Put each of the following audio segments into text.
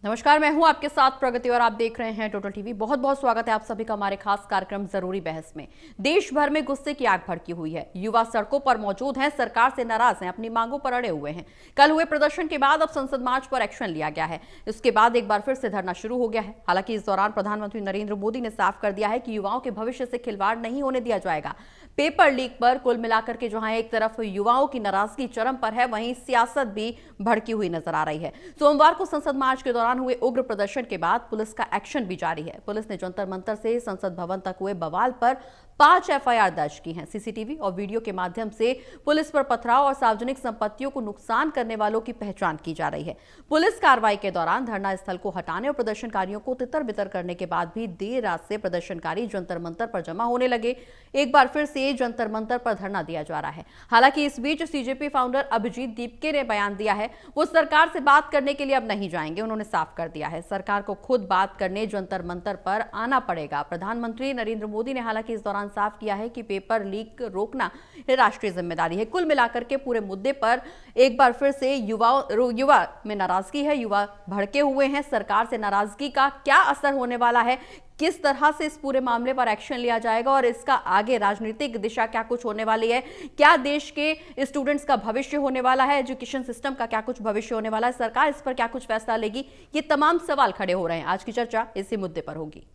नमस्कार, मैं हूं आपके साथ प्रगति और आप देख रहे हैं टोटल टीवी। बहुत बहुत स्वागत है आप सभी का हमारे खास कार्यक्रम जरूरी बहस में। देश भर में गुस्से की आग भड़की हुई है। युवा सड़कों पर मौजूद हैं, सरकार से नाराज हैं, अपनी मांगों पर अड़े हुए हैं। कल हुए प्रदर्शन के बाद अब संसद मार्च पर एक्शन लिया गया है। इसके बाद एक बार फिर से धरना शुरू हो गया है। हालांकि इस दौरान प्रधानमंत्री नरेंद्र मोदी ने साफ कर दिया है कि युवाओं के भविष्य से खिलवाड़ नहीं होने दिया जाएगा। पेपर लीक पर कुल मिलाकर के जहां एक तरफ युवाओं की नाराजगी चरम पर है, वहीं सियासत भी भड़की हुई नजर आ रही है। सोमवार को संसद मार्च के दौरान हुए उग्र प्रदर्शन के बाद पुलिस का एक्शन भी जारी है। पुलिस ने जंतर मंतर से संसद भवन तक हुए बवाल पर 5 एफआईआर दर्ज की हैं। सीसीटीवी और वीडियो के माध्यम से पुलिस पर पथराव और सार्वजनिक संपत्तियों को नुकसान करने वालों की पहचान की जा रही है। पुलिस कार्रवाई के दौरान धरना स्थल को हटाने और प्रदर्शनकारियों को तितर बितर करने के बाद भी देर रात से प्रदर्शनकारी जंतर मंतर पर जमा होने लगे। एक बार फिर से जंतर मंतर पर धरना दिया जा रहा है। हालांकि इस बीच सीजेपी फाउंडर अभिजीत दीपके ने बयान दिया है, वो सरकार से बात करने के लिए अब नहीं जाएंगे। उन्होंने साफ कर दिया है, सरकार को खुद बात करने जंतर मंतर पर आना पड़ेगा। प्रधानमंत्री नरेंद्र मोदी ने हालांकि इस दौरान साफ किया है कि पेपर लीक रोकना राष्ट्रीय जिम्मेदारी है। कुल मिलाकर के पूरे मुद्दे पर एक बार फिर से युवा में नाराजगी है, युवा भड़के हुए हैं। सरकार से नाराजगी का क्या असर होने वाला है, किस तरह से इस पूरे मामले पर एक्शन लिया जाएगा और इसका आगे राजनीतिक दिशा क्या कुछ होने वाली है, क्या देश के स्टूडेंट्स का भविष्य होने वाला है, एजुकेशन सिस्टम का क्या कुछ भविष्य होने वाला है, सरकार इस पर क्या कुछ फैसला लेगी, ये तमाम सवाल खड़े हो रहे हैं। आज की चर्चा इसी मुद्दे पर होगी।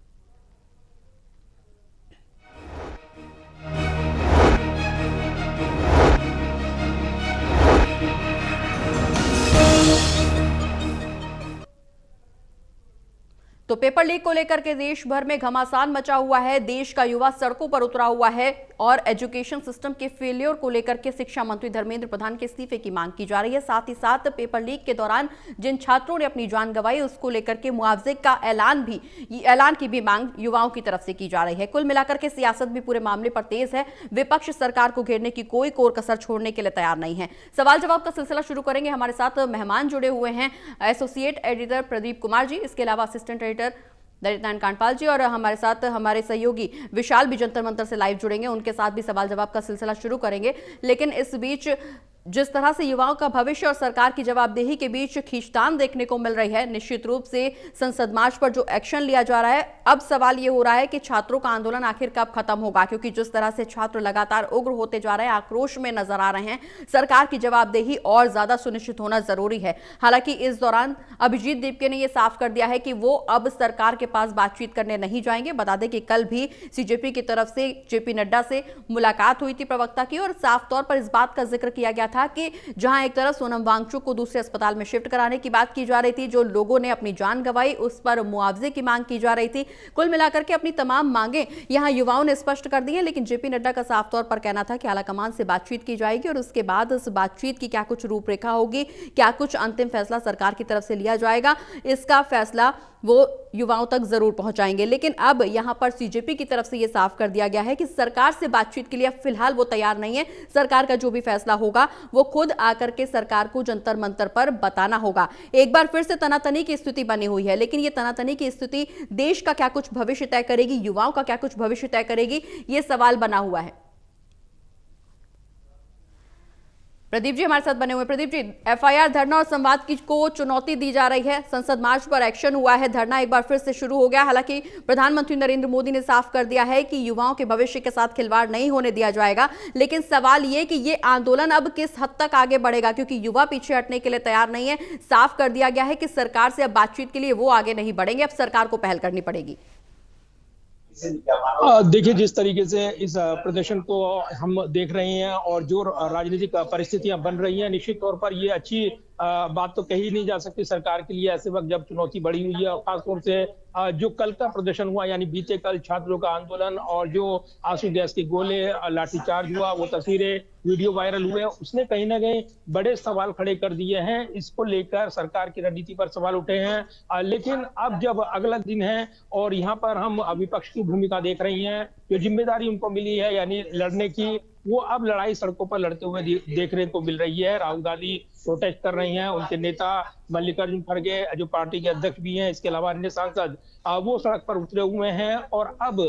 तो पेपर लीक को लेकर के देश भर में घमासान मचा हुआ है। देश का युवा सड़कों पर उतरा हुआ है और एजुकेशन सिस्टम के फेलियर को लेकर के शिक्षा मंत्री धर्मेंद्र प्रधान के इस्तीफे की मांग की जा रही है। साथ ही साथ पेपर लीक के दौरान जिन छात्रों ने अपनी जान गंवाई, उसको लेकर के मुआवजे का ऐलान की भी मांग युवाओं की तरफ से की जा रही है। कुल मिलाकर के सियासत भी पूरे मामले पर तेज है। विपक्ष सरकार को घेरने की कोई कोर कसर छोड़ने के लिए तैयार नहीं है। सवाल जवाब का सिलसिला शुरू करेंगे। हमारे साथ मेहमान जुड़े हुए हैं, एसोसिएट एडिटर प्रदीप कुमार जी, इसके अलावा असिस्टेंट एडिटर ललित नारायण कांडपाल जी, और हमारे साथ हमारे सहयोगी विशाल भी जंतर मंतर से लाइव जुड़ेंगे। उनके साथ भी सवाल जवाब का सिलसिला शुरू करेंगे। लेकिन इस बीच जिस तरह से युवाओं का भविष्य और सरकार की जवाबदेही के बीच खींचतान देखने को मिल रही है, निश्चित रूप से संसद मार्च पर जो एक्शन लिया जा रहा है, अब सवाल ये हो रहा है कि छात्रों का आंदोलन आखिर कब खत्म होगा, क्योंकि जिस तरह से छात्र लगातार उग्र होते जा रहे हैं, आक्रोश में नजर आ रहे हैं। सरकार की जवाबदेही और ज्यादा सुनिश्चित होना जरूरी है। हालांकि इस दौरान अभिजीत दीपके ने यह साफ कर दिया है कि वो अब सरकार के पास बातचीत करने नहीं जाएंगे। बता दें कि कल भी सीजेपी की तरफ से जेपी नड्डा से मुलाकात हुई थी प्रवक्ता की, और साफ तौर पर इस बात का जिक्र किया गया था कि जहां एक तरफ सोनम वांगचुक को दूसरे अस्पताल में शिफ्ट कराने की बात की जा रही थी, जो लोगों ने अपनी जान गंवाई उस पर मुआवजे की मांग की जा रही थी। कुल मिलाकर के अपनी तमाम मांगे यहां युवाओं ने स्पष्ट कर दी है। लेकिन जेपी नड्डा का साफ तौर पर कहना था कि आलाकमान से बातचीत की जाएगी और उसके बाद इस बातचीत की क्या कुछ रूपरेखा होगी, क्या कुछ अंतिम फैसला सरकार की तरफ से लिया जाएगा, इसका फैसला वो युवाओं तक जरूर पहुंचाएंगे। लेकिन अब यहां पर सीजेपी की तरफ से यह साफ कर दिया गया है कि सरकार से बातचीत के लिए फिलहाल वो तैयार नहीं है। सरकार का जो भी फैसला होगा वो खुद आकर के सरकार को जंतर मंतर पर बताना होगा। एक बार फिर से तनातनी की स्थिति बनी हुई है, लेकिन ये तनातनी की स्थिति देश का क्या कुछ भविष्य तय करेगी, युवाओं का क्या कुछ भविष्य तय करेगी, ये सवाल बना हुआ है। प्रदीप जी हमारे साथ बने हुए। प्रदीप जी, एफआईआर, धरना और संवाद की को चुनौती दी जा रही है। संसद मार्च पर एक्शन हुआ है, धरना एक बार फिर से शुरू हो गया। हालांकि प्रधानमंत्री नरेंद्र मोदी ने साफ कर दिया है कि युवाओं के भविष्य के साथ खिलवाड़ नहीं होने दिया जाएगा। लेकिन सवाल यह कि ये आंदोलन अब किस हद तक आगे बढ़ेगा, क्योंकि युवा पीछे हटने के लिए तैयार नहीं है। साफ कर दिया गया है कि सरकार से अब बातचीत के लिए वो आगे नहीं बढ़ेंगे, अब सरकार को पहल करनी पड़ेगी। देखिए, जिस तरीके से इस प्रदर्शन को हम देख रहे हैं और जो राजनीतिक परिस्थितियां बन रही हैं, निश्चित तौर पर ये अच्छी बात तो कही नहीं जा सकती सरकार के लिए ऐसे वक्त जब चुनौती बढ़ी हुई है। और खासतौर से जो कल का प्रदर्शन हुआ, यानी बीते कल छात्रों का आंदोलन और जो आंसू गैस के गोले, लाठीचार्ज हुआ, वो तस्वीरें वीडियो वायरल हुए, उसने कहीं ना कहीं बड़े सवाल खड़े कर दिए हैं। इसको लेकर सरकार की रणनीति पर सवाल उठे हैं। लेकिन अब जब अगला दिन है और यहाँ पर हम विपक्ष की भूमिका देख रही हैं, जो जिम्मेदारी उनको मिली है यानी लड़ने की, वो अब लड़ाई सड़कों पर लड़ते हुए देखने को मिल रही है। राहुल गांधी प्रोटेस्ट कर रही हैं, उनके नेता मल्लिकार्जुन खड़गे जो पार्टी के अध्यक्ष भी हैं, इसके अलावा अन्य सांसद वो सड़क पर उतरे हुए हैं और अब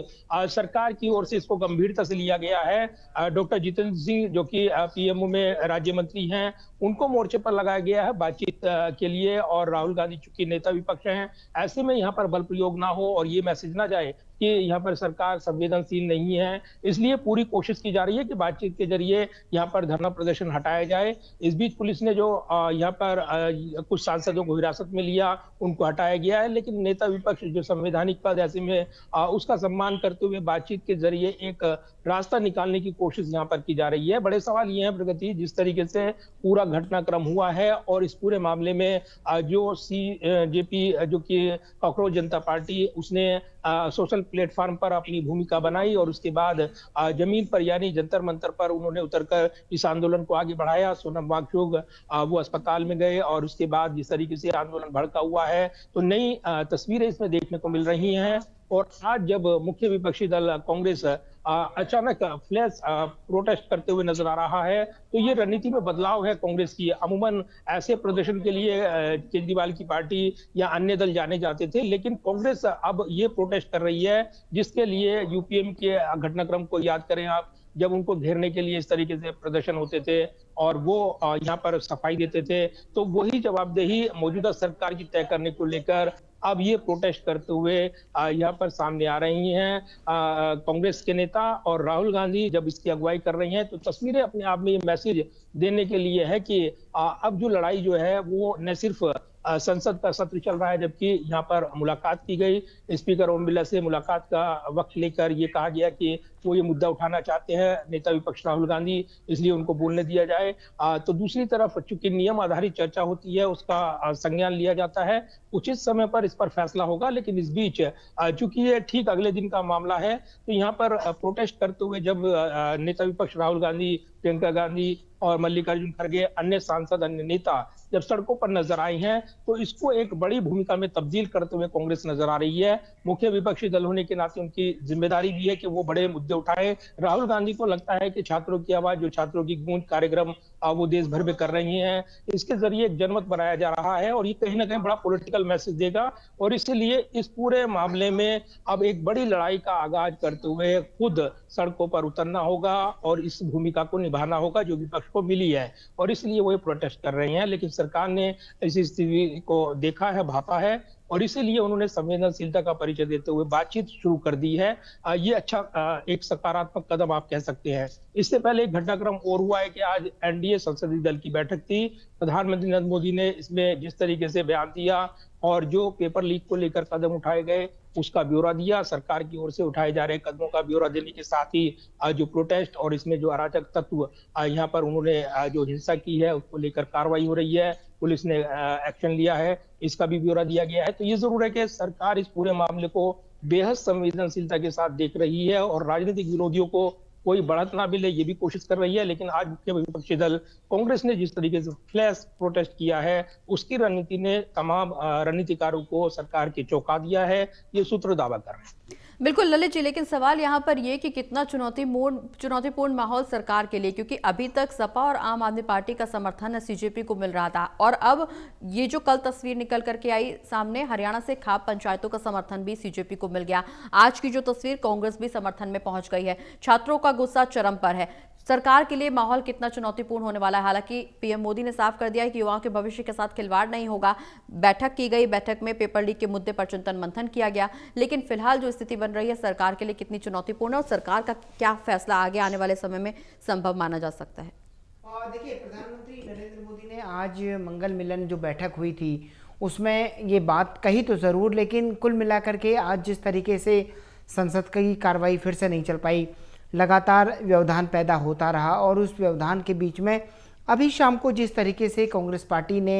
सरकार की ओर से इसको गंभीरता से लिया गया है। डॉक्टर जितेंद्र सिंह जो कि पीएमओ में राज्य मंत्री हैं, उनको मोर्चे पर लगाया गया है बातचीत के लिए, और राहुल गांधी चूंकि नेता विपक्ष हैं, ऐसे में यहाँ पर बल प्रयोग ना हो और ये मैसेज ना जाए कि यहाँ पर सरकार संवेदनशील नहीं है, इसलिए पूरी कोशिश की जा रही है कि बातचीत के जरिए यहाँ पर धरना प्रदर्शन हटाया जाए। इस बीच पुलिस ने जो यहाँ पर कुछ सांसदों को हिरासत में लिया, उनको हटाया गया है, लेकिन नेता विपक्ष जो संवैधानिक पद ऐसे में उसका सम्मान करते हुए बातचीत के जरिए एक रास्ता निकालने की कोशिश यहाँ पर की जा रही है। बड़े सवाल ये हैं प्रगति, जिस तरीके से पूरा घटनाक्रम हुआ है और इस पूरे मामले में जो जेपी जो कि कॉकरोच जनता पार्टी, उसने सोशल प्लेटफॉर्म पर अपनी भूमिका बनाई और उसके बाद जमीन पर यानी जंतर मंतर पर उन्होंने उतरकर इस आंदोलन को आगे बढ़ाया। सोनम वांगचुक वो अस्पताल में गए और उसके बाद जिस तरीके से आंदोलन भड़का हुआ है, तो नई तस्वीरें इसमें देखने को मिल रही हैं। और आज जब मुख्य विपक्षी दल कांग्रेस अचानक फ्लैश प्रोटेस्ट करते हुए नजर आ रहा है, तो ये रणनीति में बदलाव है कांग्रेस की। अमूमन ऐसे प्रदर्शन के लिए केजरीवाल की पार्टी या अन्य दल जाने जाते थे, लेकिन कांग्रेस अब ये प्रोटेस्ट कर रही है, जिसके लिए यूपीएम के घटनाक्रम को याद करें आप, जब उनको घेरने के लिए इस तरीके से प्रदर्शन होते थे और वो यहाँ पर सफाई देते थे, तो वही जवाबदेही मौजूदा सरकार की तय करने को लेकर अब ये प्रोटेस्ट करते हुए यहाँ पर सामने आ रही हैं कांग्रेस के नेता। और राहुल गांधी जब इसकी अगुवाई कर रही हैं, तो तस्वीरें अपने आप में ये मैसेज देने के लिए है कि अब जो लड़ाई जो है वो न सिर्फ संसद का सत्र चल रहा है, जबकि यहाँ पर मुलाकात की गई, स्पीकर ओम बिरला से मुलाकात का वक्त लेकर ये कहा गया कि वो ये मुद्दा उठाना चाहते हैं नेता विपक्ष राहुल गांधी, इसलिए उनको बोलने दिया जाए। तो दूसरी तरफ चूंकि नियम आधारित चर्चा होती है, उसका संज्ञान लिया जाता है, उचित समय पर इस पर फैसला होगा। लेकिन इस बीच चूंकि ये ठीक अगले दिन का मामला है, तो यहाँ पर प्रोटेस्ट करते हुए जब नेता विपक्ष राहुल गांधी, प्रियंका गांधी और मल्लिकार्जुन खड़गे, अन्य सांसद, अन्य नेता जब सड़कों पर नजर आए हैं, तो इसको एक बड़ी भूमिका में तब्दील करते हुए कांग्रेस नजर आ रही है। मुख्य विपक्षी दल होने के नाते उनकी जिम्मेदारी भी है कि वो बड़े मुद्दे उठाए। राहुल गांधी को लगता है कि छात्रों की आवाज, जो छात्रों की गूंज कार्यक्रम वो देश भर में कर रही हैं, इसके जरिए एक जनमत बनाया जा रहा है और ये कहीं ना कहीं बड़ा पॉलिटिकल मैसेज देगा। और इसलिए इस पूरे मामले में अब एक बड़ी लड़ाई का आगाज करते हुए खुद सड़कों पर उतरना होगा और इस भूमिका को निभाना होगा जो विपक्ष को मिली है, और इसलिए वो प्रोटेस्ट कर रहे हैं। लेकिन सरकार ने इस स्थिति को देखा है, भापा है, और इसीलिए उन्होंने संवेदनशीलता का परिचय देते हुए बातचीत शुरू कर दी है। ये अच्छा एक सकारात्मक कदम आप कह सकते हैं। इससे पहले एक घटनाक्रम और हुआ है कि आज एनडीए संसदीय दल की बैठक थी। प्रधानमंत्री नरेंद्र मोदी ने इसमें जिस तरीके से बयान दिया और जो पेपर लीक को लेकर कदम उठाए गए उसका ब्यौरा दिया, सरकार की ओर से उठाए जा रहे कदमों का ब्यौरा देने के साथ ही जो प्रोटेस्ट और इसमें जो अराजक तत्व यहाँ पर उन्होंने जो हिंसा की है उसको लेकर कार्रवाई हो रही है, पुलिस ने एक्शन लिया है, इसका भी ब्यौरा दिया गया है। तो ये जरूर है कि सरकार इस पूरे मामले को बेहद संवेदनशीलता के साथ देख रही है और राजनीतिक विरोधियों को कोई बढ़त ना मिले ये भी कोशिश कर रही है। लेकिन आज मुख्य विपक्षी दल कांग्रेस ने जिस तरीके से फ्लैश प्रोटेस्ट किया है, उसकी रणनीति ने तमाम रणनीतिकारों को सरकार के चौंका दिया है, ये सूत्र दावा कर रहे हैं। बिल्कुल ललित जी, लेकिन सवाल यहाँ पर ये कि कितना चुनौतीपूर्ण माहौल सरकार के लिए, क्योंकि अभी तक सपा और आम आदमी पार्टी का समर्थन सीजेपी को मिल रहा था और अब ये जो कल तस्वीर निकल करके आई सामने, हरियाणा से खाप पंचायतों का समर्थन भी सीजेपी को मिल गया। आज की जो तस्वीर, कांग्रेस भी समर्थन में पहुंच गई है, छात्रों का गुस्सा चरम पर है। सरकार के लिए माहौल कितना चुनौतीपूर्ण होने वाला है। हालांकि पीएम मोदी ने साफ कर दिया है कि युवाओं के भविष्य के साथ खिलवाड़ नहीं होगा। बैठक की गई, बैठक में पेपर लीक के मुद्दे पर चिंतन मंथन किया गया, लेकिन फिलहाल जो स्थिति बन रही है सरकार के लिए कितनी चुनौतीपूर्ण है और सरकार का क्या फैसला आगे आने वाले समय में संभव माना जा सकता है। देखिए, प्रधानमंत्री नरेंद्र मोदी ने आज मंगल मिलन जो बैठक हुई थी उसमें ये बात कही तो ज़रूर, लेकिन कुल मिलाकर के आज जिस तरीके से संसद की कार्रवाई फिर से नहीं चल पाई, लगातार व्यवधान पैदा होता रहा और उस व्यवधान के बीच में अभी शाम को जिस तरीके से कांग्रेस पार्टी ने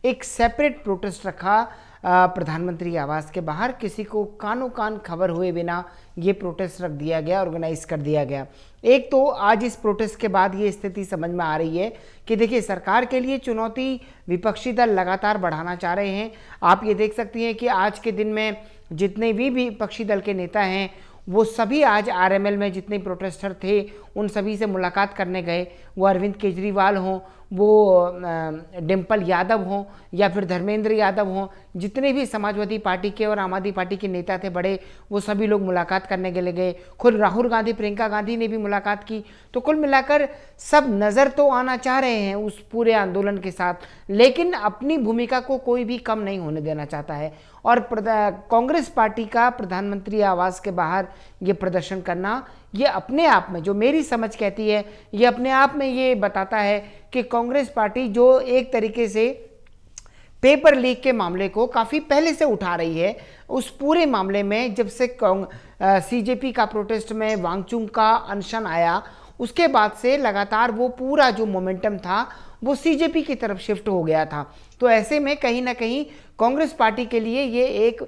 एक सेपरेट प्रोटेस्ट रखा प्रधानमंत्री आवास के बाहर, किसी को कानों कान खबर हुए बिना ये प्रोटेस्ट रख दिया गया, ऑर्गेनाइज कर दिया गया। एक तो आज इस प्रोटेस्ट के बाद ये स्थिति समझ में आ रही है कि देखिए, सरकार के लिए चुनौती विपक्षी दल लगातार बढ़ाना चाह रहे हैं। आप ये देख सकती हैं कि आज के दिन में जितने भी विपक्षी दल के नेता हैं वो सभी आज आरएमएल में जितने प्रोटेस्टर थे उन सभी से मुलाकात करने गए, वो अरविंद केजरीवाल हों, वो डिम्पल यादव हों या फिर धर्मेंद्र यादव हों, जितने भी समाजवादी पार्टी के और आम आदमी पार्टी के नेता थे बड़े, वो सभी लोग मुलाकात करने के लिए गए। खुद राहुल गांधी, प्रियंका गांधी ने भी मुलाकात की। तो कुल मिलाकर सब नज़र तो आना चाह रहे हैं उस पूरे आंदोलन के साथ, लेकिन अपनी भूमिका को कोई भी कम नहीं होने देना चाहता है। और कांग्रेस पार्टी का प्रधानमंत्री आवास के बाहर ये प्रदर्शन करना, ये अपने आप में, जो मेरी समझ कहती है, ये अपने आप में ये बताता है कि कांग्रेस पार्टी जो एक तरीके से पेपर लीक के मामले को काफ़ी पहले से उठा रही है, उस पूरे मामले में जब से सीजेपी का प्रोटेस्ट में वांगचुक का अनशन आया, उसके बाद से लगातार वो पूरा जो मोमेंटम था वो सीजेपी की तरफ शिफ्ट हो गया था। तो ऐसे में कहीं ना कहीं कांग्रेस पार्टी के लिए ये एक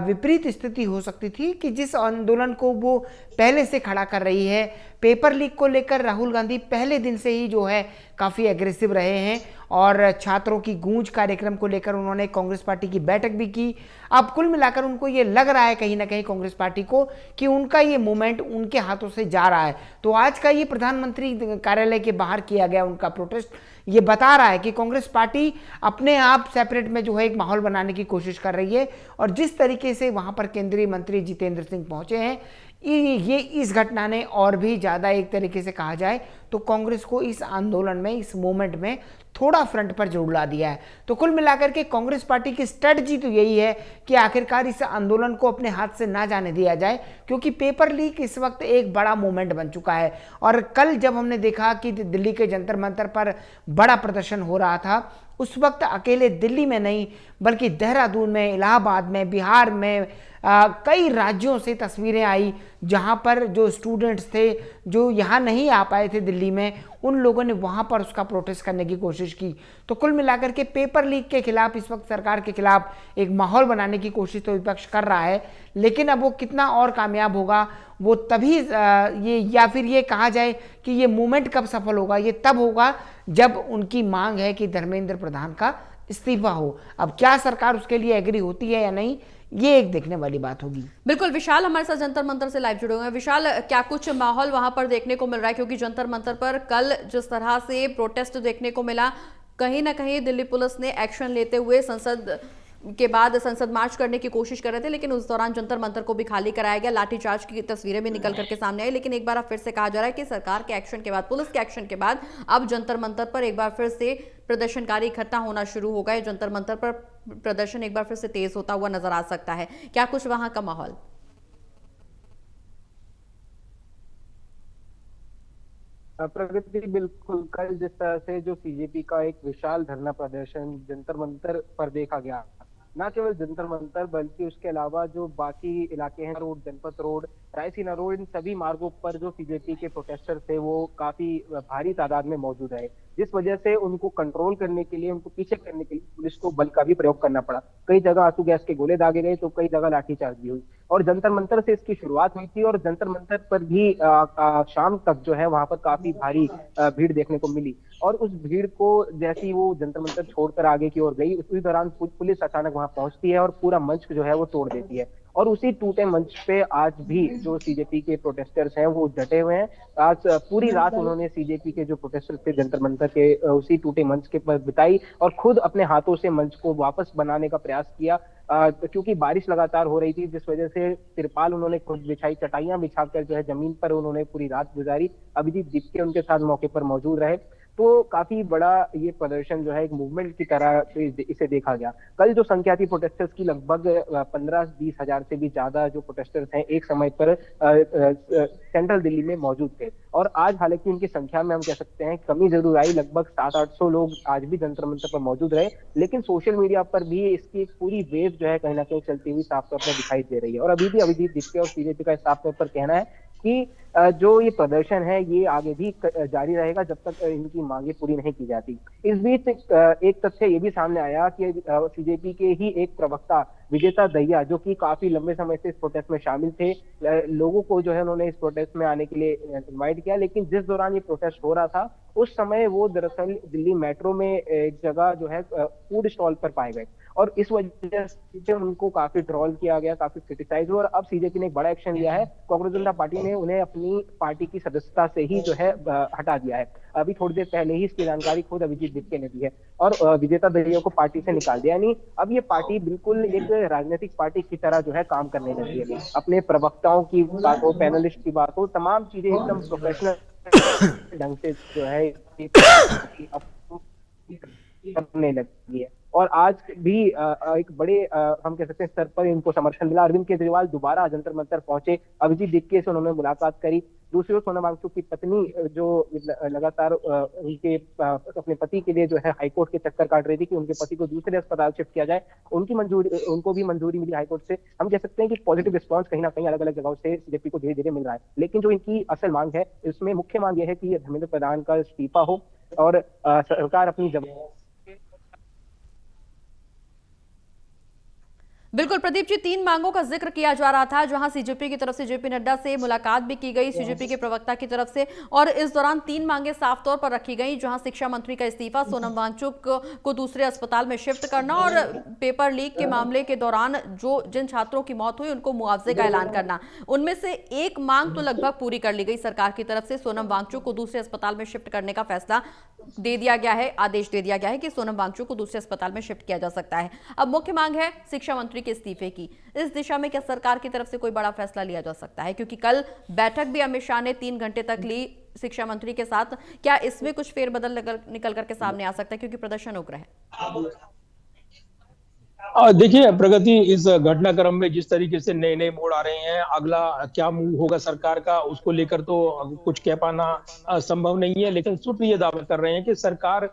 विपरीत स्थिति हो सकती थी कि जिस आंदोलन को वो पहले से खड़ा कर रही है, पेपर लीक को लेकर राहुल गांधी पहले दिन से ही जो है काफ़ी एग्रेसिव रहे हैं और छात्रों की गूंज कार्यक्रम को लेकर उन्होंने कांग्रेस पार्टी की बैठक भी की। अब कुल मिलाकर उनको ये लग रहा है कहीं ना कहीं कांग्रेस पार्टी को कि उनका ये मूवमेंट उनके हाथों से जा रहा है। तो आज का ये प्रधानमंत्री कार्यालय के बाहर किया गया उनका प्रोटेस्ट, ये बता रहा है कि कांग्रेस पार्टी अपने आप सेपरेट में जो है एक माहौल बनाने की कोशिश कर रही है। और जिस तरीके से वहां पर केंद्रीय मंत्री जितेंद्र सिंह पहुंचे हैं, ये इस घटना ने और भी ज़्यादा एक तरीके से कहा जाए तो कांग्रेस को इस आंदोलन में, इस मूवमेंट में थोड़ा फ्रंट पर जोड़ ला दिया है। तो कुल मिलाकर के कांग्रेस पार्टी की स्ट्रेटजी तो यही है कि आखिरकार इस आंदोलन को अपने हाथ से ना जाने दिया जाए, क्योंकि पेपर लीक इस वक्त एक बड़ा मूवमेंट बन चुका है। और कल जब हमने देखा कि दिल्ली के जंतर मंतर पर बड़ा प्रदर्शन हो रहा था, उस वक्त अकेले दिल्ली में नहीं बल्कि देहरादून में, इलाहाबाद में, बिहार में, कई राज्यों से तस्वीरें आई जहां पर जो स्टूडेंट्स थे जो यहाँ नहीं आ पाए थे दिल्ली में, उन लोगों ने वहां पर उसका प्रोटेस्ट करने की कोशिश की। तो कुल मिलाकर के पेपर लीक के खिलाफ, इस वक्त सरकार के खिलाफ एक माहौल बनाने की कोशिश तो विपक्ष कर रहा है, लेकिन अब वो कितना और कामयाब होगा वो तभी ये, या फिर ये कहा जाए कि ये मूवमेंट कब सफल होगा, ये तब होगा जब उनकी मांग है कि धर्मेंद्र प्रधान का इस्तीफा हो। अब क्या सरकार उसके लिए एग्री होती है या नहीं, ये एक देखने वाली बात होगी। बिल्कुल, विशाल हमारे साथ जंतर मंतर से लाइव जुड़े हुए हैं। विशाल, क्या कुछ माहौल वहां पर देखने को मिल रहा है? क्योंकि जंतर मंतर पर कल जिस तरह से प्रोटेस्ट देखने को मिला, कहीं ना कहीं दिल्ली पुलिस ने एक्शन लेते हुए संसद के बाद संसद मार्च करने की कोशिश कर रहे थे, लेकिन उस दौरान जंतर मंतर को भी खाली कराया गया, लाठीचार्ज की तस्वीरें भी निकल करके सामने आई। लेकिन एक बार फिर से कहा जा रहा है कि सरकार के एक्शन के बाद, पुलिस के एक्शन के बाद अब जंतर मंतर पर एक बार फिर से प्रदर्शनकारी इकट्ठा होना शुरू हो गए। जंतर मंतर पर प्रदर्शन एक बार फिर से तेज होता हुआ नजर आ सकता है। क्या कुछ वहां का माहौल? प्रगति, बिल्कुल कल जिस तरह से जो सीजेपी का एक विशाल धरना प्रदर्शन जंतर मंतर पर देखा गया, न केवल जंतर मंतर बल्कि उसके अलावा जो बाकी इलाके हैं, रोड, जनपथ रोड, रायसीना रोड, इन सभी मार्गों पर जो सीजेपी के प्रोटेस्टर थे वो काफी भारी तादाद में मौजूद रहे, जिस वजह से उनको कंट्रोल करने के लिए, उनको पीछे करने के लिए पुलिस को बल का भी प्रयोग करना पड़ा। कई जगह आंसू गैस के गोले दागे गए तो कई जगह लाठीचार्ज भी हुई। और जंतर मंतर से इसकी शुरुआत हुई थी और जंतर मंतर पर भी शाम तक जो है वहां पर काफी भारी भीड़ देखने को मिली। और उस भीड़ को जैसे ही वो जंतर मंतर छोड़कर आगे की ओर गई, उसी दौरान पुलिस अचानक वहां पहुंचती है और पूरा मंच जो है वो तोड़ देती है। और उसी टूटे मंच पे आज भी जो सीजेपी के प्रोटेस्टर्स हैं वो डटे हुए हैं। आज पूरी रात उन्होंने सीजेपी के जो प्रोटेस्टर्स थे जंतर मंतर के उसी टूटे मंच के पर बिताई और खुद अपने हाथों से मंच को वापस बनाने का प्रयास किया, क्योंकि बारिश लगातार हो रही थी, जिस वजह से तिरपाल उन्होंने खुद बिछाई, चटाइयां बिछाकर जो है जमीन पर उन्होंने पूरी रात गुजारी। अभिजीत दीपके उनके साथ मौके पर मौजूद रहे। तो काफी बड़ा ये प्रदर्शन जो है एक मूवमेंट की तरह इसे देखा गया। कल जो संख्या थी प्रोटेस्टर्स की, लगभग 15-20 हजार से भी ज्यादा जो प्रोटेस्टर्स हैं एक समय पर सेंट्रल दिल्ली में मौजूद थे। और आज हालांकि उनकी संख्या में हम कह सकते हैं कमी जरूर आई, लगभग 700-800 लोग आज भी जंतर मंतर पर मौजूद रहे, लेकिन सोशल मीडिया पर भी इसकी एक पूरी वेव जो है कहीं ना कहीं चलती हुई साफ तौर पर दिखाई दे रही है। और अभी भी अभिजीत दीपके और सीजेपी का साफ तौर पर कहना है कि जो ये प्रदर्शन है ये आगे भी जारी रहेगा जब तक इनकी मांगे पूरी नहीं की जाती। इस बीच एक तथ्य ये भी सामने आया कि सीजेपी के ही एक प्रवक्ता विजेता दहिया, जो कि काफी लंबे समय से इस प्रोटेस्ट में शामिल थे, लोगों को जो है उन्होंने इस प्रोटेस्ट में आने के लिए इनवाइट किया, लेकिन जिस दौरान ये प्रोटेस्ट हो रहा था उस समय वो दरअसल दिल्ली मेट्रो में एक जगह जो है फूड स्टॉल पर पाए गए, और इस वजह से उनको काफी ट्रोल किया गया, काफी क्रिटिसाइज हुआ, और अब सीजेपी ने एक बड़ा एक्शन लिया है। कांग्रेस जनता पार्टी ने उन्हें अपनी पार्टी की सदस्यता से ही जो है हटा दिया है। अभी थोड़ी देर पहले ही इसकी जानकारी खुद अभिजीत दिक्के ने दी है, और विजेता दहिया को पार्टी से निकाल दिया। यानी अब ये पार्टी बिल्कुल एक राजनीतिक पार्टी की तरह जो है काम करने लगी है। अपने प्रवक्ताओं की बात हो, पैनलिस्ट की बात हो, तमाम चीजें एकदम प्रोफेशनल ढंग से जो है करने लगी है। और आज भी एक बड़े हम कह सकते हैं स्तर पर इनको समर्थन मिला। अरविंद केजरीवाल दोबारा जंतर मंतर पहुंचे, अभिजीत दिक्के से उन्होंने मुलाकात करी। दूसरी ओर सोनम वांगचुक की पत्नी जो लगातार उनके अपने पति के लिए जो है हाईकोर्ट के चक्कर काट रही थी कि उनके पति को दूसरे अस्पताल शिफ्ट किया जाए, उनको भी मंजूरी मिली हाईकोर्ट से। हम कह सकते हैं कि पॉजिटिव रिस्पांस कहीं ना कहीं अलग अलग जगहों से बीजेपी को धीरे धीरे मिल रहा है। लेकिन जो इनकी असल मांग है, इसमें मुख्य मांग यह है कि धर्मेंद्र प्रधान का इस्तीफा हो और सरकार अपनी जवाब। बिल्कुल प्रदीप जी, 3 मांगों का जिक्र किया जा रहा था, जहां सीजेपी की तरफ से जेपी नड्डा से मुलाकात भी की गई, सीजेपी के प्रवक्ता की तरफ से, और इस दौरान 3 मांगे साफ तौर पर रखी गई, जहां शिक्षा मंत्री का इस्तीफा, सोनम वांगचुक को दूसरे अस्पताल में शिफ्ट करना और पेपर लीक के मामले के दौरान जिन छात्रों की मौत हुई उनको मुआवजे का ऐलान करना। उनमें से एक मांग तो लगभग पूरी कर ली गई सरकार की तरफ से। सोनम वांगचुक को दूसरे अस्पताल में शिफ्ट करने का फैसला दे दिया गया है, आदेश दे दिया गया है कि सोनम वांगचुक को दूसरे अस्पताल में शिफ्ट किया जा सकता है। अब मुख्य मांग है शिक्षा मंत्री के इस्तीफे की। इस दिशा में क्या सरकार की तरफ से कोई बड़ा फैसला लिया जा सकता है? क्योंकि कल बैठक भी अमित शाह ने 3 घंटे तक ली शिक्षा मंत्री के साथ। क्या इसमें कुछ फेरबदल निकल करके सामने आ सकता है, क्योंकि प्रदर्शन उग्र है? देखिए प्रगति, इस घटनाक्रम में जिस तरीके से नए नए मोड़ आ रहे हैं, अगला क्या मूव होगा सरकार का, उसको लेकर तो कुछ कह पाना संभव नहीं है। लेकिन सूत्र ये दावा कर रहे हैं कि सरकार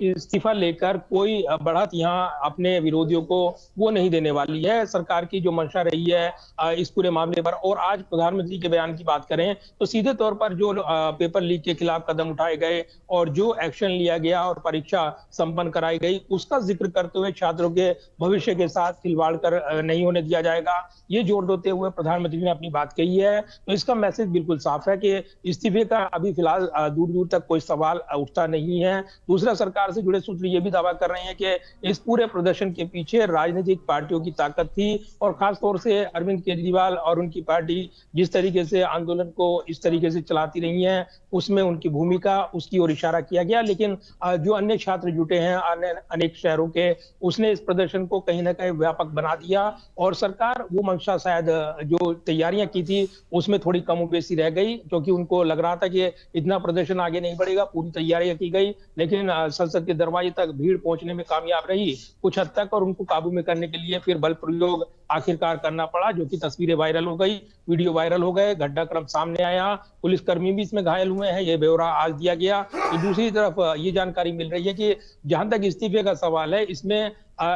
इस्तीफा लेकर कोई बढ़त यहाँ अपने विरोधियों को वो नहीं देने वाली है। सरकार की जो मंशा रही है इस पूरे मामले पर, और आज प्रधानमंत्री के बयान की बात करें तो सीधे तौर पर जो पेपर लीक के खिलाफ कदम उठाए गए और जो एक्शन लिया गया और परीक्षा संपन्न कराई गई, उसका जिक्र करते हुए छात्रों के भविष्य के साथ खिलवाड़ कर नहीं होने दिया जाएगा, ये जोर देते हुए प्रधानमंत्री ने अपनी बात कही है। तो इसका मैसेज बिल्कुल साफ है कि इस्तीफे का अभी फिलहाल दूर दूर तक कोई सवाल उठता नहीं है। दूसरा, सरकार से जुड़े सूत्र ये भी दावा कर रहे हैं कि इस पूरे प्रदर्शन के पीछे राजनीतिक पार्टियों की ताकत थी, और खासतौर से अरविंद केजरीवाल और उनकी पार्टी जिस तरीके से आंदोलन को इस तरीके से चलाती रही है, उसमें उनकी भूमिका, उसकी ओर इशारा किया गया। लेकिन जो अन्य छात्र जुटे हैं अनेक शहरों के, उसने इस प्रदर्शन को कहीं ना कहीं व्यापक बना दिया, और सरकार वो मंशा शायद जो तैयारियां की थी उसमें थोड़ी कम बेसी रह गई, क्योंकि उनको लग रहा था कि इतना प्रदर्शन आगे नहीं बढ़ेगा। पूरी तैयारियां की गई, लेकिन संसद के दरवाजे तक भीड़ पहुंचने में कामयाब रही कुछ हद तक, और उनको काबू में करने के लिए फिर बल प्रयोग आखिरकार करना पड़ा, जो कि तस्वीरें वायरल हो गई, वीडियो वायरल हो गए, घटनाक्रम सामने आया, पुलिसकर्मी भी इसमें घायल हुए हैं, ये ब्यौरा आज दिया गया। तो दूसरी तरफ ये जानकारी मिल रही है कि जहां तक इस्तीफे का सवाल है, इसमें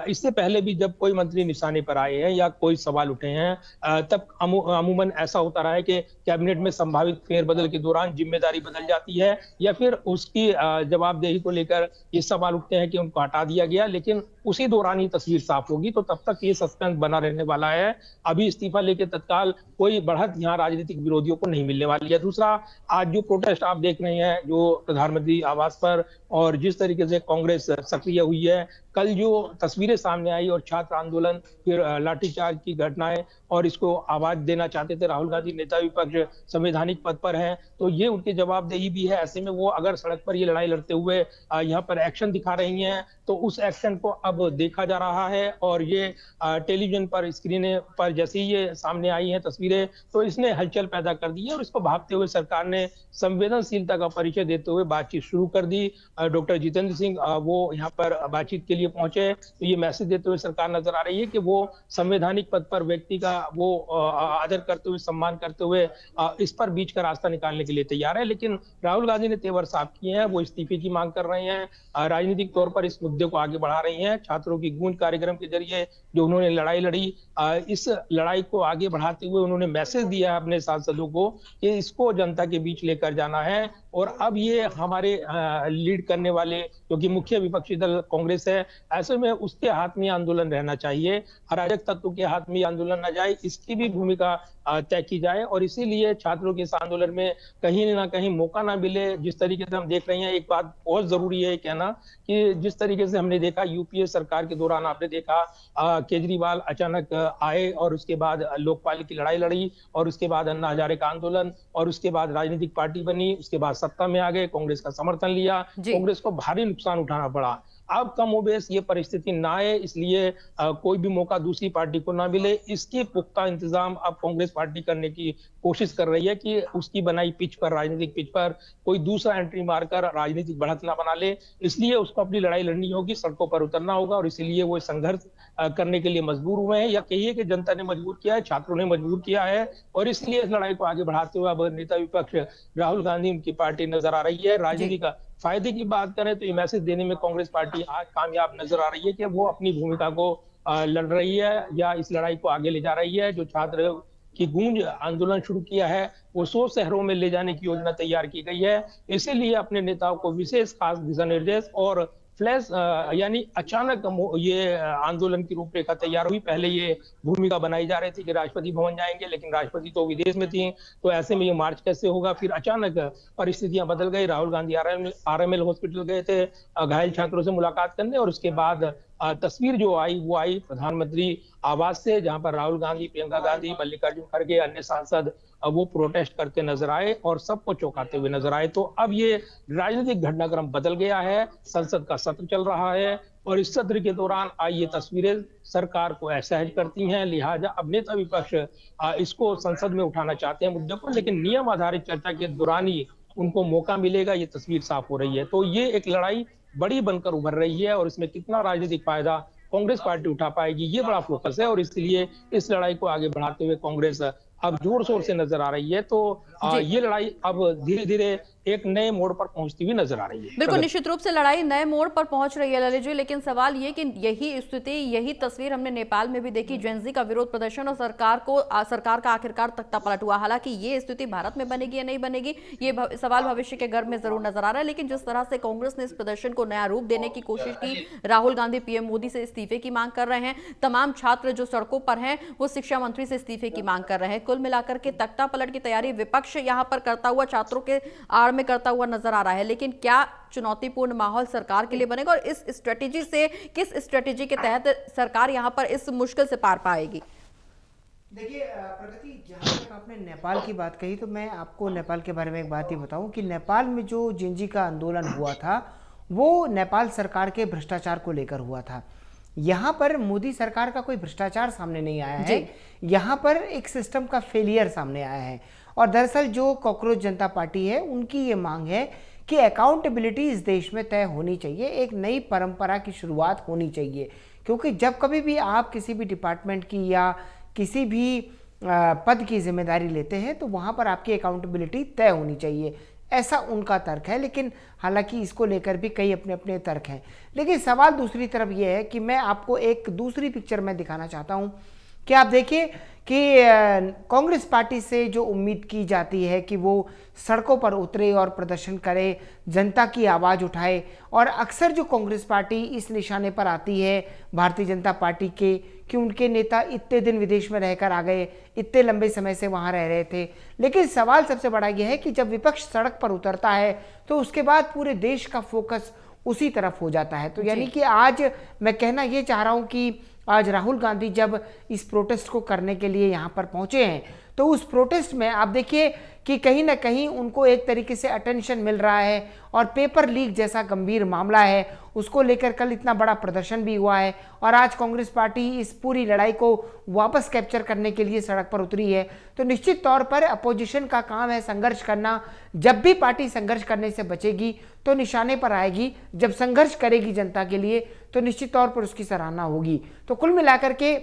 इससे पहले भी जब कोई मंत्री निशाने पर आए हैं या कोई सवाल उठे हैं, तब अमूमन ऐसा होता रहा है कि कैबिनेट में संभावित फेरबदल के दौरान जिम्मेदारी बदल जाती है, या फिर उसकी जवाबदेही को लेकर ये सवाल उठते हैं कि उनको हटा दिया गया, लेकिन उसी दौरान ही तस्वीर साफ होगी। तो तब तक ये सस्पेंस बना रहने वाला है। अभी इस्तीफा लेके तत्काल कोई बढ़त यहाँ राजनीतिक विरोधियों को नहीं मिलने वाली है। दूसरा, आज जो प्रोटेस्ट आप देख रहे हैं जो प्रधानमंत्री आवास पर, और जिस तरीके से कांग्रेस सक्रिय हुई है, कल जो तस्वीरें सामने आई और छात्र आंदोलन, फिर लाठीचार्ज की घटनाएं, और इसको आवाज देना चाहते थे राहुल गांधी, नेता विपक्ष संवैधानिक पद पर हैं, तो ये उनकी जवाबदेही भी है। ऐसे में वो अगर सड़क पर ये लड़ाई लड़ते हुए यहाँ पर एक्शन दिखा रही हैं, तो उस एक्शन को अब देखा जा रहा है। और ये टेलीविजन पर, स्क्रीन पर जैसे ही ये सामने आई हैं तस्वीरें, तो इसने हलचल पैदा कर दी है, और इसको भांपते हुए सरकार ने संवेदनशीलता का परिचय देते हुए बातचीत शुरू कर दी। डॉक्टर जितेंद्र सिंह वो यहाँ पर बातचीत के लिए पहुंचे, तो ये मैसेज देते हुए सरकार नजर आ रही है कि वो संवैधानिक पद पर व्यक्ति का वो आदर करते हुए, सम्मान करते हुए इस पर बीच का रास्ता निकालने के लिए तैयार है। लेकिन राहुल गांधी ने तेवर साफ किए हैं, वो इस्तीफे की मांग कर रहे हैं, राजनीतिक तौर पर इस मुद्दे को आगे बढ़ा रही हैं। छात्रों की गूंज कार्यक्रम के जरिए जो उन्होंने लड़ाई लड़ी, इस लड़ाई को आगे बढ़ाते हुए उन्होंने मैसेज दिया अपने सांसदों को कि इसको जनता के बीच लेकर जाना है। और अब ये हमारे लीड करने वाले, क्योंकि मुख्य विपक्षी दल कांग्रेस है, ऐसे में उसके हाथ में आंदोलन रहना चाहिए, अराजक तत्व के हाथ में आंदोलन न जाए, इसकी भी भूमिका तय की जाए। और इसीलिए छात्रों के इस आंदोलन में कहीं ना कहीं मौका ना मिले। जिस तरीके से हम देख रहे हैं, एक बात बहुत जरूरी है कहना कि जिस तरीके से हमने देखा यूपीए सरकार के दौरान, आपने देखा केजरीवाल अचानक आए और उसके बाद लोकपाल की लड़ाई लड़ी, और उसके बाद अन्ना हजारे का आंदोलन, और उसके बाद राजनीतिक पार्टी बनी, उसके बाद सत्ता में आ गए, कांग्रेस का समर्थन लिया, कांग्रेस को भारी नुकसान उठाना पड़ा। अब कमोबेश ये परिस्थिति ना आए, इसलिए कोई भी मौका दूसरी पार्टी को ना मिले, इसके पुख्ता इंतजाम अब कांग्रेस पार्टी करने की कोशिश कर रही है कि उसकी बनाई पिच पर, राजनीतिक पिच पर कोई दूसरा एंट्री मारकर राजनीतिक बढ़त ना बना ले। इसलिए उसको अपनी लड़ाई लड़नी होगी, सड़कों पर उतरना होगा, और इसीलिए वो संघर्ष करने के लिए मजबूर हुए हैं, या कहिए कि जनता ने मजबूर किया है, छात्रों ने मजबूर किया है। और इसलिए इस लड़ाई को आगे बढ़ाते हुए अब नेता विपक्ष राहुल गांधी, उनकी पार्टी नजर आ रही है। राजनीति का फायदे की बात करें तो ये मैसेज देने में कांग्रेस पार्टी आज कामयाब नजर आ रही है कि वो अपनी भूमिका को लड़ रही है, या इस लड़ाई को आगे ले जा रही है। जो छात्र की गूंज आंदोलन शुरू किया है, वो 100 शहरों में ले जाने की योजना तैयार की गई है। इसीलिए अपने नेताओं को विशेष खास दिशा निर्देश और फ्लैश यानी अचानक ये आंदोलन की रूपरेखा तैयार हुई। पहले ये भूमिका बनाई जा रही थी कि राष्ट्रपति भवन जाएंगे, लेकिन राष्ट्रपति तो विदेश में थी, तो ऐसे में ये मार्च कैसे होगा। फिर अचानक परिस्थितियां बदल गई, राहुल गांधी आरएमएल हॉस्पिटल गए थे घायल छात्रों से मुलाकात करने, और उसके बाद तस्वीर जो आई वो आई प्रधानमंत्री आवास से, जहां पर राहुल गांधी, प्रियंका गांधी, मल्लिकार्जुन खड़गे, अन्य सांसद वो प्रोटेस्ट करते नजर आए और सबको चौंकाते हुए नजर आए। तो अब ये राजनीतिक घटनाक्रम बदल गया है, संसद का सत्र चल रहा है, और इस सत्र के दौरान आई ये तस्वीरें सरकार को असहज करती हैं। लिहाजा अब नेता विपक्ष इसको संसद में उठाना चाहते हैं मुद्दे को, लेकिन नियम आधारित चर्चा के दौरान ही उनको मौका मिलेगा, ये तस्वीर साफ हो रही है। तो ये एक लड़ाई बड़ी बनकर उभर रही है, और इसमें कितना राजनीतिक फायदा कांग्रेस पार्टी उठा पाएगी, ये बड़ा फोकस है। और इसलिए इस लड़ाई को आगे बढ़ाते हुए कांग्रेस अब जोर शोर से नजर आ रही है। तो ये लड़ाई अब धीरे धीरे एक नए मोड़ पर पहुंचती हुई नजर आ रही है। बिल्कुल, निश्चित रूप से लड़ाई नए मोड़ पर पहुंच रही है ललित जी, लेकिन सवाल ये कि यही स्थिति, यही तस्वीर हमने नेपाल में भी देखी, जेनजी का विरोध प्रदर्शन और सरकार का आखिरकार तख्ता पलट हुआ। हालांकि ये स्थिति भारत में बनेगी या नहीं बनेगी, ये सवाल भविष्य के गर्भ में जरूर नजर आ रहा है। लेकिन जिस तरह से कांग्रेस ने इस प्रदर्शन को नया रूप देने की कोशिश की, राहुल गांधी पीएम मोदी से इस्तीफे की मांग कर रहे हैं, तमाम छात्र जो सड़कों पर हैं वो शिक्षा मंत्री से इस्तीफे की मांग कर रहे हैं। कुल मिलाकर के तख्ता पलट की तैयारी विपक्ष यहां पर करता हुआ, छात्रों के आड़ में करता हुआ नजर आ रहा है। लेकिन क्या चुनौतीपूर्ण माहौल सरकार के लिए बनेगा, और इस स्ट्रेटेजी से, किस स्ट्रेटेजी के तहत सरकार यहां पर इस मुश्किल से पार पाएगी? देखिए प्रगति, जहाँ तक आपने नेपाल की बात कही, तो मैं आपको नेपाल के बारे में एक बात ही बताऊं कि नेपाल में जो जेनजी का आंदोलन हुआ था वो नेपाल सरकार के भ्रष्टाचार को लेकर हुआ था। यहाँ पर मोदी सरकार का कोई भ्रष्टाचार सामने नहीं आया है, यहाँ पर एक सिस्टम का फेलियर सामने आया है। और दरअसल जो कॉकरोच जनता पार्टी है, उनकी ये मांग है कि अकाउंटेबिलिटी इस देश में तय होनी चाहिए, एक नई परंपरा की शुरुआत होनी चाहिए। क्योंकि जब कभी भी आप किसी भी डिपार्टमेंट की या किसी भी पद की जिम्मेदारी लेते हैं तो वहाँ पर आपकी अकाउंटेबिलिटी तय होनी चाहिए, ऐसा उनका तर्क है। लेकिन हालांकि इसको लेकर भी कई अपने अपने तर्क हैं। लेकिन सवाल दूसरी तरफ यह है कि मैं आपको एक दूसरी पिक्चर में दिखाना चाहता हूं कि आप देखिए कि कांग्रेस पार्टी से जो उम्मीद की जाती है कि वो सड़कों पर उतरे और प्रदर्शन करे, जनता की आवाज़ उठाए, और अक्सर जो कांग्रेस पार्टी इस निशाने पर आती है भारतीय जनता पार्टी के कि उनके नेता इतने दिन विदेश में रहकर आ गए, इतने लंबे समय से वहाँ रह रहे थे। लेकिन सवाल सबसे बड़ा यह है कि जब विपक्ष सड़क पर उतरता है तो उसके बाद पूरे देश का फोकस उसी तरफ हो जाता है। तो यानी कि आज मैं कहना ये चाह रहा हूँ कि आज राहुल गांधी जब इस प्रोटेस्ट को करने के लिए यहाँ पर पहुँचे हैं तो उस प्रोटेस्ट में आप देखिए कि कहीं ना कहीं उनको एक तरीके से अटेंशन मिल रहा है, और पेपर लीक जैसा गंभीर मामला है उसको लेकर कल इतना बड़ा प्रदर्शन भी हुआ है, और आज कांग्रेस पार्टी इस पूरी लड़ाई को वापस कैप्चर करने के लिए सड़क पर उतरी है। तो निश्चित तौर पर अपोजिशन का काम है संघर्ष करना। जब भी पार्टी संघर्ष करने से बचेगी तो निशाने पर आएगी, जब संघर्ष करेगी जनता के लिए तो निश्चित तौर पर उसकी सराहना होगी। तो कुल मिलाकर के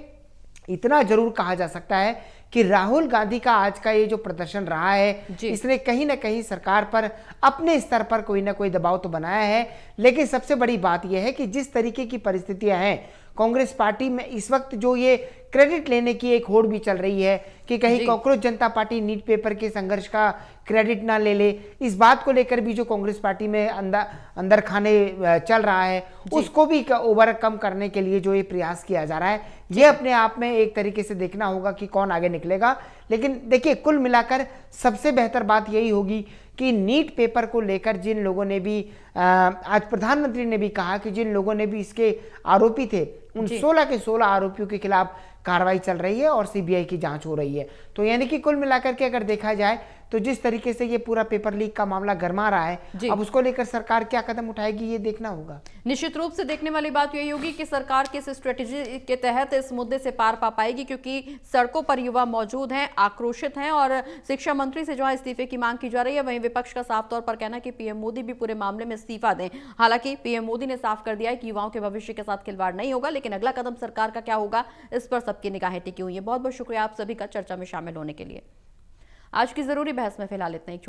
इतना जरूर कहा जा सकता है कि राहुल गांधी का आज का ये जो प्रदर्शन रहा है, इसने कहीं ना कहीं सरकार पर अपने स्तर पर कोई ना कोई दबाव तो बनाया है। लेकिन सबसे बड़ी बात यह है कि जिस तरीके की परिस्थितियां हैं, कांग्रेस पार्टी में इस वक्त जो ये क्रेडिट लेने की एक होड़ भी चल रही है कि कहीं कॉकरोच जनता पार्टी नीट पेपर के संघर्ष का क्रेडिट ना ले ले, इस बात को लेकर भी जो कांग्रेस पार्टी में अंदर खाने चल रहा है उसको भी ओवरकम करने के लिए जो ये प्रयास किया जा रहा है, ये अपने आप में एक तरीके से देखना होगा कि कौन आगे निकलेगा। लेकिन देखिए, कुल मिलाकर सबसे बेहतर बात यही होगी कि नीट पेपर को लेकर जिन लोगों ने भी आज प्रधानमंत्री ने भी कहा कि जिन लोगों ने भी इसके आरोपी थे उन 16 के 16 आरोपियों के खिलाफ कार्रवाई चल रही है और सीबीआई की जांच हो रही है। तो यानी कि कुल मिलाकर के अगर देखा जाए तो जिस तरीके से ये पूरा पेपर लीक का मामला गरमा रहा है, अब उसको लेकर सरकार क्या कदम उठाएगी ये देखना होगा। निश्चित रूप से देखने वाली बात यही होगी कि सरकार किस स्ट्रेटेजी के तहत इस मुद्दे से पार पा पाएगी, क्योंकि सड़कों पर युवा मौजूद हैं, आक्रोशित हैं और शिक्षा मंत्री से जहां इस्तीफे की मांग की जा रही है, वहीं विपक्ष का साफ तौर पर कहना है कि पीएम मोदी भी पूरे मामले में इस्तीफा दें। हालांकि पीएम मोदी ने साफ कर दिया है कि युवाओं के भविष्य के साथ खिलवाड़ नहीं होगा, लेकिन अगला कदम सरकार का क्या होगा इस पर सबकी निगाहें टिकी हुई है। बहुत बहुत शुक्रिया आप सभी का चर्चा में शामिल होने के लिए। आज की जरूरी बहस में फिलहाल इतना ही।